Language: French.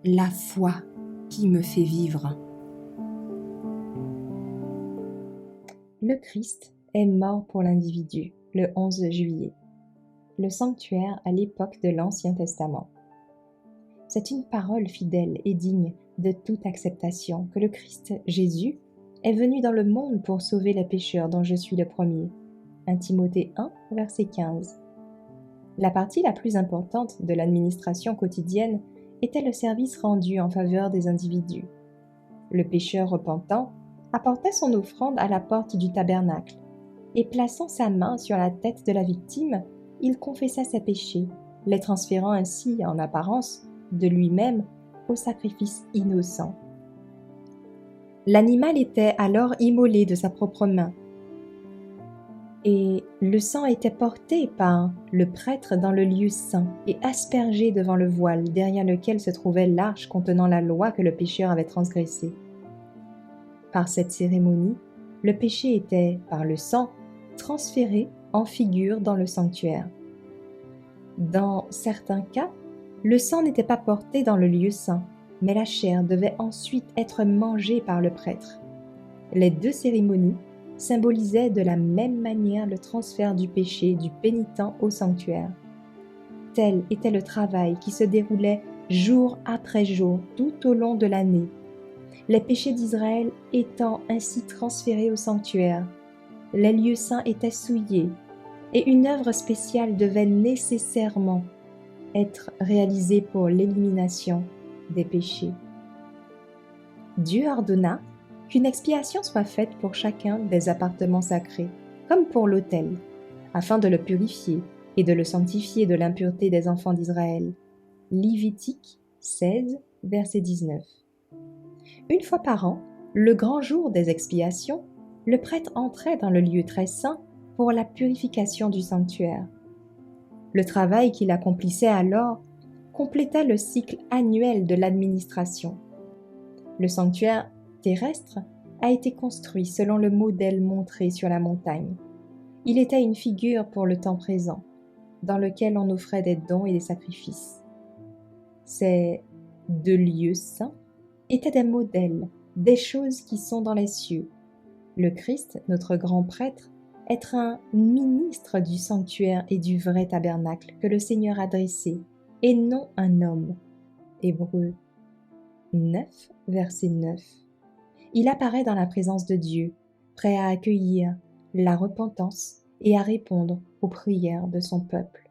La foi qui me fait vivre. Le Christ est mort pour l'individu le 11 juillet. Le sanctuaire à l'époque de l'Ancien Testament. C'est une parole fidèle et digne de toute acceptation que le Christ Jésus est venu dans le monde pour sauver les pécheurs dont je suis le premier. 1 Timothée 1, verset 15. La partie la plus importante de l'administration quotidienne était le service rendu en faveur des individus. Le pécheur repentant apportait son offrande à la porte du tabernacle, et plaçant sa main sur la tête de la victime, il confessa ses péchés, les transférant ainsi, en apparence, de lui-même au sacrifice innocent. L'animal était alors immolé de sa propre main, et le sang était porté par le prêtre dans le lieu saint et aspergé devant le voile derrière lequel se trouvait l'arche contenant la loi que le pécheur avait transgressée. Par cette cérémonie, le péché était, par le sang, transféré en figure dans le sanctuaire. Dans certains cas, le sang n'était pas porté dans le lieu saint, mais la chair devait ensuite être mangée par le prêtre. Les deux cérémonies symbolisaient de la même manière le transfert du péché du pénitent au sanctuaire. Tel était le travail qui se déroulait jour après jour tout au long de l'année, les péchés d'Israël étant ainsi transférés au sanctuaire. Les lieux saints étaient souillés, et une œuvre spéciale devait nécessairement être réalisée pour l'élimination des péchés. Dieu ordonna qu'une expiation soit faite pour chacun des appartements sacrés, comme pour l'autel, afin de le purifier et de le sanctifier de l'impureté des enfants d'Israël. Lévitique 16, verset 19. Une fois par an, le grand jour des expiations, le prêtre entrait dans le lieu très saint pour la purification du sanctuaire. Le travail qu'il accomplissait alors complétait le cycle annuel de l'administration. Le sanctuaire terrestre a été construit selon le modèle montré sur la montagne. Il était une figure pour le temps présent, dans lequel on offrait des dons et des sacrifices. Ces deux lieux saints étaient des modèles, des choses qui sont dans les cieux. Le Christ, notre grand prêtre, est un ministre du sanctuaire et du vrai tabernacle que le Seigneur a dressé, et non un homme. Hébreux 9, verset 9. Il apparaît dans la présence de Dieu, prêt à accueillir la repentance et à répondre aux prières de son peuple.